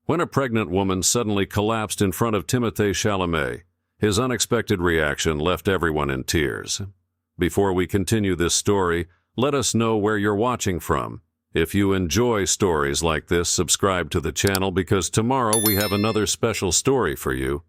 When a pregnant woman suddenly collapsed in front of Timothée Chalamet, his unexpected reaction left everyone in tears. Before we continue this story, let us know where you're watching from. If you enjoy stories like this, subscribe to the channel because tomorrow we have another special story for you.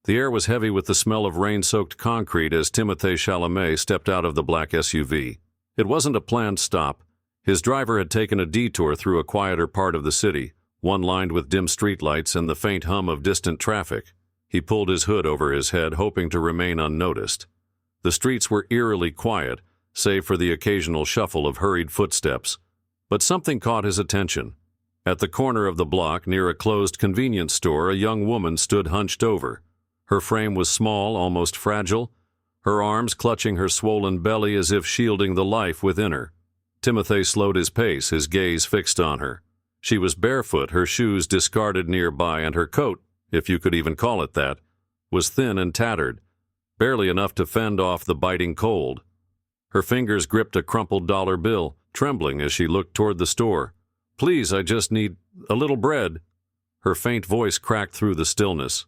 The air was heavy with the smell of rain-soaked concrete as Timothée Chalamet stepped out of the black SUV. It wasn't a planned stop. His driver had taken a detour through a quieter part of the city, one lined with dim streetlights and the faint hum of distant traffic. He pulled his hood over his head, hoping to remain unnoticed. The streets were eerily quiet, save for the occasional shuffle of hurried footsteps. But something caught his attention. At the corner of the block, near a closed convenience store, a young woman stood hunched over. Her frame was small, almost fragile, her arms clutching her swollen belly as if shielding the life within her. Timothée slowed his pace, his gaze fixed on her. She was barefoot, her shoes discarded nearby, and her coat, if you could even call it that, was thin and tattered, barely enough to fend off the biting cold. Her fingers gripped a crumpled dollar bill, trembling as she looked toward the store. "Please, I just need a little bread." Her faint voice cracked through the stillness.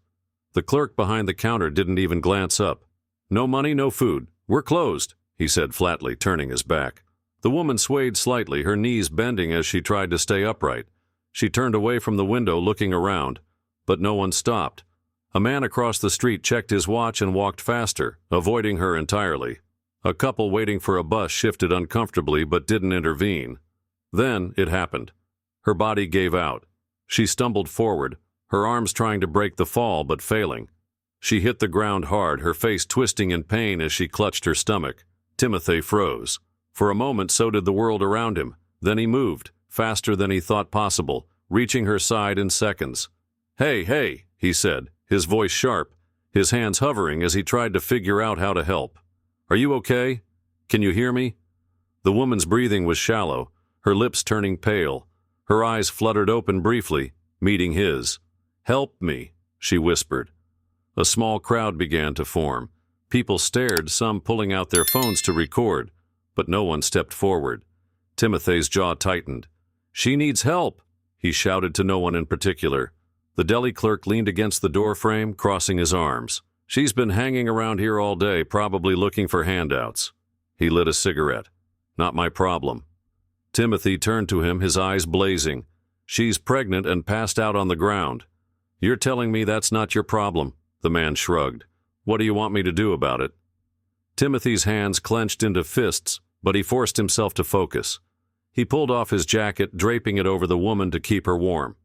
The clerk behind the counter didn't even glance up. "No money, no food. We're closed," he said flatly, turning his back. The woman swayed slightly, her knees bending as she tried to stay upright. She turned away from the window, looking around, but no one stopped. A man across the street checked his watch and walked faster, avoiding her entirely. A couple waiting for a bus shifted uncomfortably but didn't intervene. Then it happened. Her body gave out. She stumbled forward, her arms trying to break the fall but failing. She hit the ground hard, her face twisting in pain as she clutched her stomach. Timothée froze. For a moment, so did the world around him. Then he moved, faster than he thought possible, reaching her side in seconds. "Hey, hey," he said, his voice sharp, his hands hovering as he tried to figure out how to help. "Are you okay? Can you hear me?" The woman's breathing was shallow, her lips turning pale. Her eyes fluttered open briefly, meeting his. "Help me," she whispered. A small crowd began to form. People stared, some pulling out their phones to record, but no one stepped forward. Timothée's jaw tightened. "She needs help," he shouted to no one in particular. The deli clerk leaned against the door frame, crossing his arms. "She's been hanging around here all day, probably looking for handouts." He lit a cigarette. "Not my problem." Timothée turned to him, his eyes blazing. "She's pregnant and passed out on the ground." "You're telling me that's not your problem?" The man shrugged. "What do you want me to do about it?" Timothée's hands clenched into fists, but he forced himself to focus. He pulled off his jacket, draping it over the woman to keep her warm.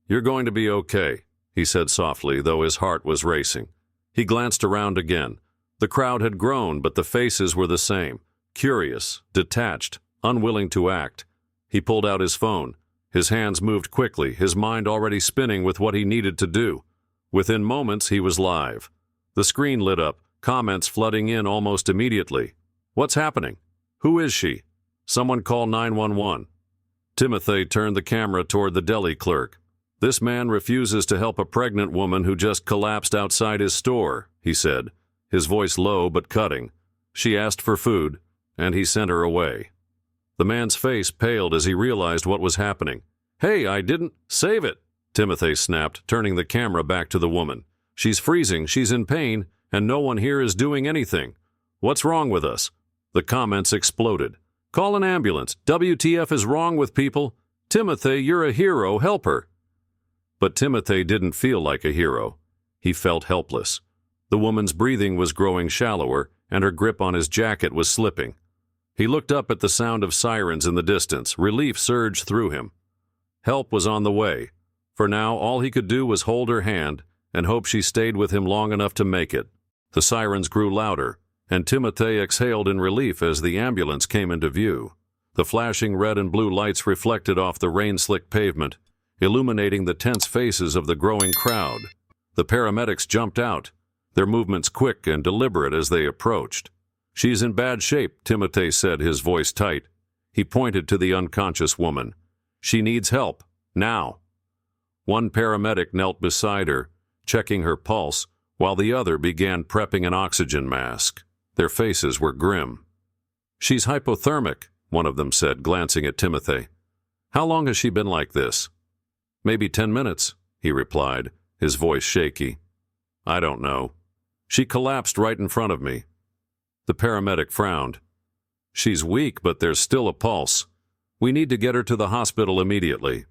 "You're going to be okay," he said softly, though his heart was racing. He glanced around again. The crowd had grown, but the faces were the same, curious, detached, unwilling to act. He pulled out his phone. His hands moved quickly, his mind already spinning with what he needed to do. Within moments, he was live. The screen lit up, comments flooding in almost immediately. "What's happening? Who is she? Someone call 911. Timothée turned the camera toward the deli clerk. "This man refuses to help a pregnant woman who just collapsed outside his store," he said, his voice low but cutting. "She asked for food, and he sent her away." The man's face paled as he realized what was happening. "Hey, I didn't save it," Timothée snapped, turning the camera back to the woman. "She's freezing, she's in pain, and no one here is doing anything. What's wrong with us?" The comments exploded. "Call an ambulance. WTF is wrong with people? Timothée, you're a hero. Help her." But Timothée didn't feel like a hero. He felt helpless. The woman's breathing was growing shallower, and her grip on his jacket was slipping. He looked up at the sound of sirens in the distance. Relief surged through him. Help was on the way. For now, all he could do was hold her hand and hope she stayed with him long enough to make it. The sirens grew louder, and Timothée exhaled in relief as the ambulance came into view. The flashing red and blue lights reflected off the rain-slicked pavement, illuminating the tense faces of the growing crowd. The paramedics jumped out, their movements quick and deliberate as they approached. "She's in bad shape," Timothée said, his voice tight. He pointed to the unconscious woman. "She needs help, now." One paramedic knelt beside her, checking her pulse, while the other began prepping an oxygen mask. Their faces were grim. "She's hypothermic," one of them said, glancing at Timothée. "How long has she been like this?" "Maybe 10 minutes," he replied, his voice shaky. I don't know. She collapsed right in front of me. The paramedic frowned. She's weak, but there's still a pulse. We need to get her to the hospital immediately.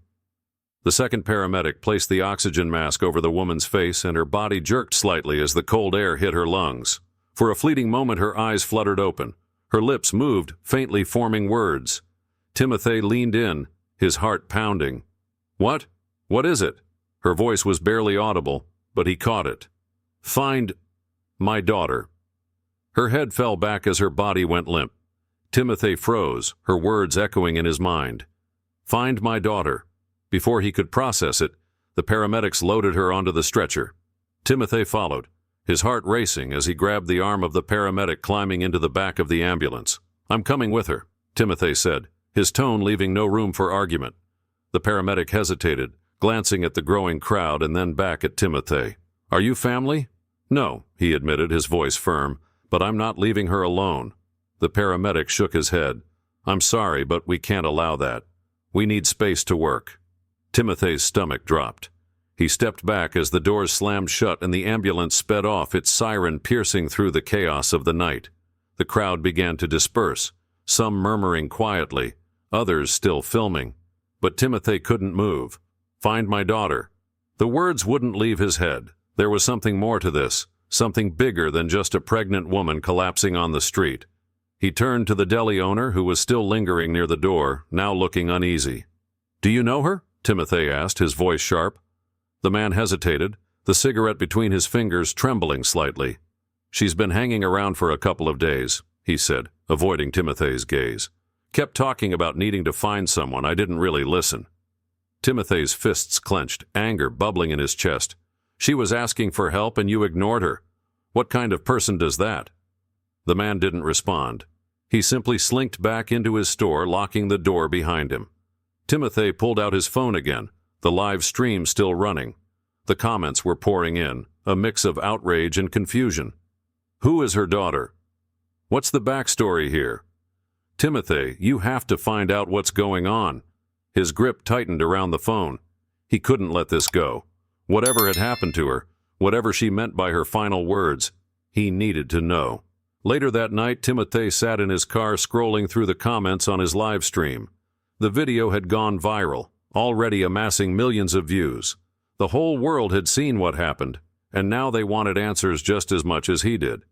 The second paramedic placed the oxygen mask over the woman's face, and her body jerked slightly as the cold air hit her lungs. For a fleeting moment, her eyes fluttered open. Her lips moved, faintly forming words. Timothée leaned in, his heart pounding. What? What is it? Her voice was barely audible, but he caught it. Find my daughter. Her head fell back as her body went limp. Timothée froze, her words echoing in his mind. Find my daughter. Before he could process it, the paramedics loaded her onto the stretcher. Timothée followed, his heart racing as he grabbed the arm of the paramedic climbing into the back of the ambulance. I'm coming with her, Timothée said, his tone leaving no room for argument. The paramedic hesitated, glancing at the growing crowd and then back at Timothée. Are you family? No, he admitted, his voice firm, but I'm not leaving her alone. The paramedic shook his head. I'm sorry, but we can't allow that. We need space to work. Timothée's stomach dropped. He stepped back as the doors slammed shut and the ambulance sped off, its siren piercing through the chaos of the night. The crowd began to disperse, some murmuring quietly, others still filming. But Timothée couldn't move. Find my daughter. The words wouldn't leave his head. There was something more to this, something bigger than just a pregnant woman collapsing on the street. He turned to the deli owner, who was still lingering near the door, now looking uneasy. Do you know her? Timothée asked, his voice sharp. The man hesitated, the cigarette between his fingers trembling slightly. She's been hanging around for a couple of days, he said, avoiding Timothée's gaze. Kept talking about needing to find someone. I didn't really listen. Timothée's fists clenched, anger bubbling in his chest. She was asking for help and you ignored her. What kind of person does that? The man didn't respond. He simply slinked back into his store, locking the door behind him. Timothée pulled out his phone again, the live stream still running. The comments were pouring in, a mix of outrage and confusion. Who is her daughter? What's the backstory here? Timothée, you have to find out what's going on. His grip tightened around the phone. He couldn't let this go. Whatever had happened to her, whatever she meant by her final words, he needed to know. Later that night, Timothée sat in his car scrolling through the comments on his live stream. The video had gone viral, already amassing millions of views. The whole world had seen what happened, and now they wanted answers just as much as he did.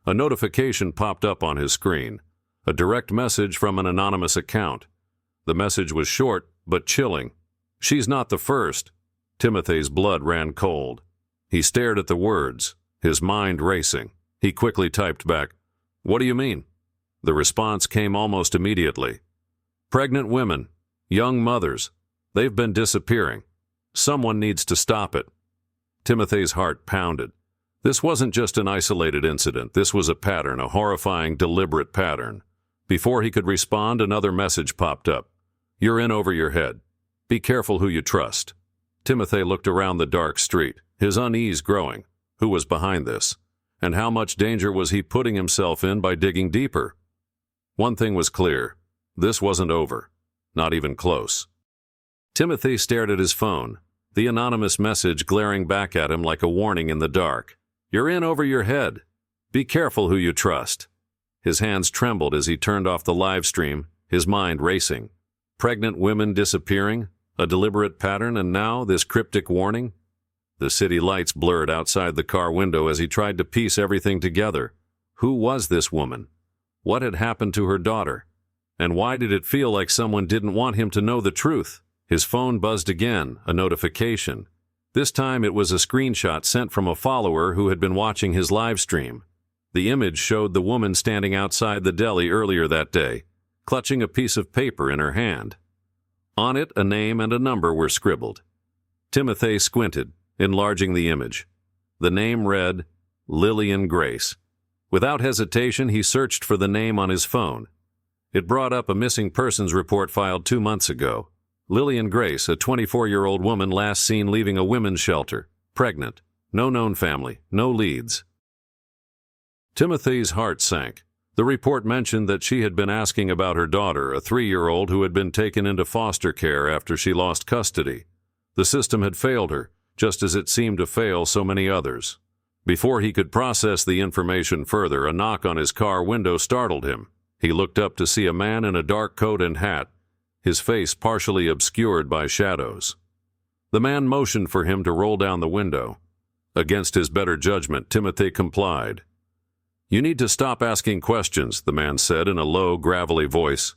A notification popped up on his screen, a direct message from an anonymous account. The message was short, but chilling. She's not the first. Timothée's blood ran cold. He stared at the words, his mind racing. He quickly typed back, What do you mean? The response came almost immediately. Pregnant women, young mothers, they've been disappearing. Someone needs to stop it. Timothée's heart pounded. This wasn't just an isolated incident. This was a pattern, a horrifying, deliberate pattern. Before he could respond, another message popped up. You're in over your head. Be careful who you trust. Timothée looked around the dark street, his unease growing. Who was behind this? And how much danger was he putting himself in by digging deeper? One thing was clear. This wasn't over. Not even close. Timothée stared at his phone, the anonymous message glaring back at him like a warning in the dark. You're in over your head. Be careful who you trust. His hands trembled as he turned off the live stream, his mind racing. Pregnant women disappearing, a deliberate pattern, and now this cryptic warning? The city lights blurred outside the car window as he tried to piece everything together. Who was this woman? What had happened to her daughter? And why did it feel like someone didn't want him to know the truth? His phone buzzed again, a notification. This time it was a screenshot sent from a follower who had been watching his live stream. The image showed the woman standing outside the deli earlier that day, clutching a piece of paper in her hand. On it, a name and a number were scribbled. Timothée squinted, enlarging the image. The name read, Lillian Grace. Without hesitation, he searched for the name on his phone. It brought up a missing persons report filed 2 months ago. Lillian Grace, a 24-year-old woman last seen leaving a women's shelter, pregnant, no known family, no leads. Timothée's heart sank. The report mentioned that she had been asking about her daughter, a 3-year-old who had been taken into foster care after she lost custody. The system had failed her. just as it seemed to fail so many others. Before he could process the information further, a knock on his car window startled him. He looked up to see a man in a dark coat and hat, his face partially obscured by shadows. The man motioned for him to roll down the window. Against his better judgment, Timothée complied. "You need to stop asking questions," the man said in a low, gravelly voice.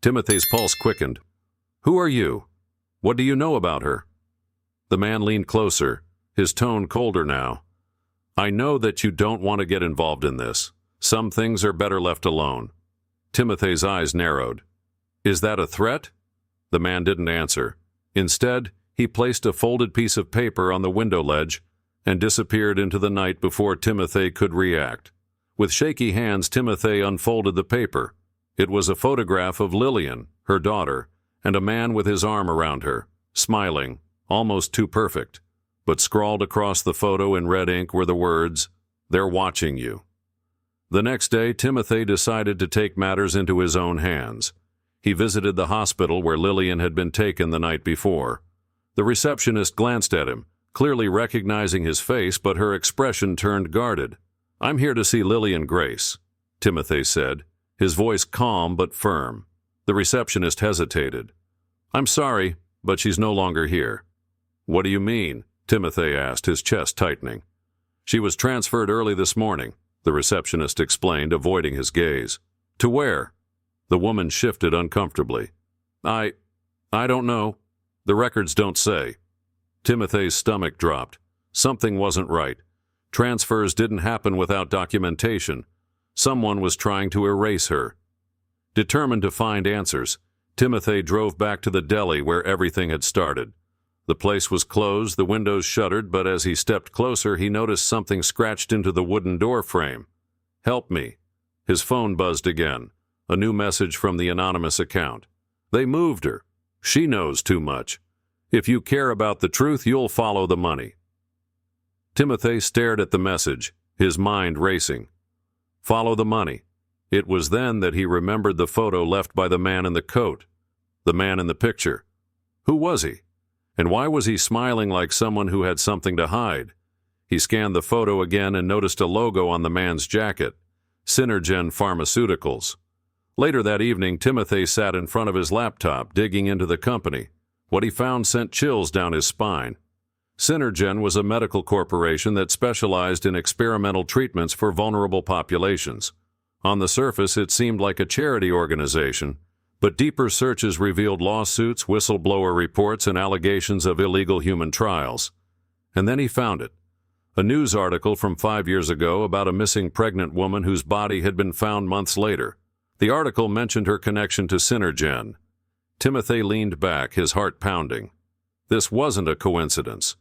Timothée's pulse quickened. "Who are you? What do you know about her?" The man leaned closer, his tone colder now. "I know that you don't want to get involved in this. Some things are better left alone." Timothée's eyes narrowed. "Is that a threat?" The man didn't answer. Instead, he placed a folded piece of paper on the window ledge and disappeared into the night before Timothée could react. With shaky hands, Timothée unfolded the paper. It was a photograph of Lillian, her daughter, and a man with his arm around her, smiling, almost too perfect. But scrawled across the photo in red ink were the words, "They're watching you." The next day, Timothée decided to take matters into his own hands. He visited the hospital where Lillian had been taken the night before. The receptionist glanced at him, clearly recognizing his face, but her expression turned guarded. "I'm here to see Lillian Grace," Timothée said, his voice calm but firm. The receptionist hesitated. "I'm sorry, but she's no longer here." "What do you mean?" Timothée asked, his chest tightening. "She was transferred early this morning," the receptionist explained, avoiding his gaze. "To where?" The woman shifted uncomfortably. I don't know. The records don't say." Timothée's stomach dropped. Something wasn't right. Transfers didn't happen without documentation. Someone was trying to erase her. Determined to find answers, Timothée drove back to the deli where everything had started. The place was closed, the windows shuttered, but as he stepped closer, he noticed something scratched into the wooden door frame. "Help me." His phone buzzed again. A new message from the anonymous account. "They moved her. She knows too much. If you care about the truth, you'll follow the money." Timothée stared at the message, his mind racing. Follow the money. It was then that he remembered the photo left by the man in the coat. The man in the picture. Who was he? And why was he smiling like someone who had something to hide? He scanned the photo again and noticed a logo on the man's jacket. Synergen Pharmaceuticals. Later that evening, Timothée sat in front of his laptop, digging into the company. What he found sent chills down his spine. Synergen was a medical corporation that specialized in experimental treatments for vulnerable populations. On the surface, it seemed like a charity organization, but deeper searches revealed lawsuits, whistleblower reports, and allegations of illegal human trials. And then he found it. A news article from 5 years ago about a missing pregnant woman whose body had been found months later. The article mentioned her connection to Synergen. Timothée leaned back, his heart pounding. This wasn't a coincidence.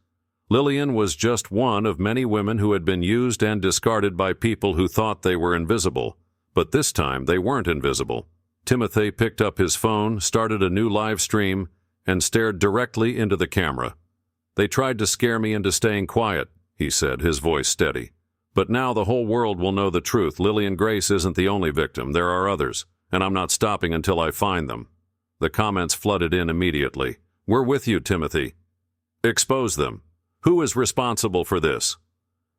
Lillian was just one of many women who had been used and discarded by people who thought they were invisible. But this time, they weren't invisible. Timothée picked up his phone, started a new live stream, and stared directly into the camera. "They tried to scare me into staying quiet," he said, his voice steady. "But now the whole world will know the truth. Lillian Grace isn't the only victim. There are others, and I'm not stopping until I find them." The comments flooded in immediately. "We're with you, Timothée." "Expose them. Who is responsible for this?"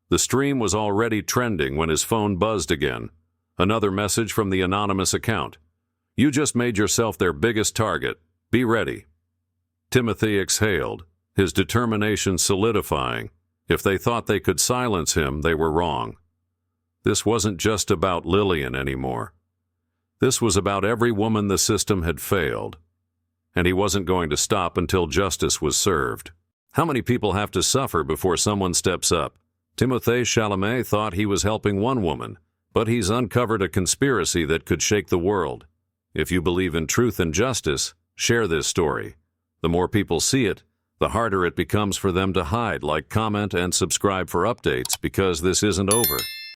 The stream was already trending when his phone buzzed again. Another message from the anonymous account. "You just made yourself their biggest target. Be ready." Timothée exhaled, his determination solidifying. If they thought they could silence him, they were wrong. This wasn't just about Lillian anymore. This was about every woman the system had failed. And he wasn't going to stop until justice was served. How many people have to suffer before someone steps up? Timothée Chalamet thought he was helping one woman, but he's uncovered a conspiracy that could shake the world. If you believe in truth and justice, share this story. The more people see it, the harder it becomes for them to hide. Like, comment, and subscribe for updates, because this isn't over.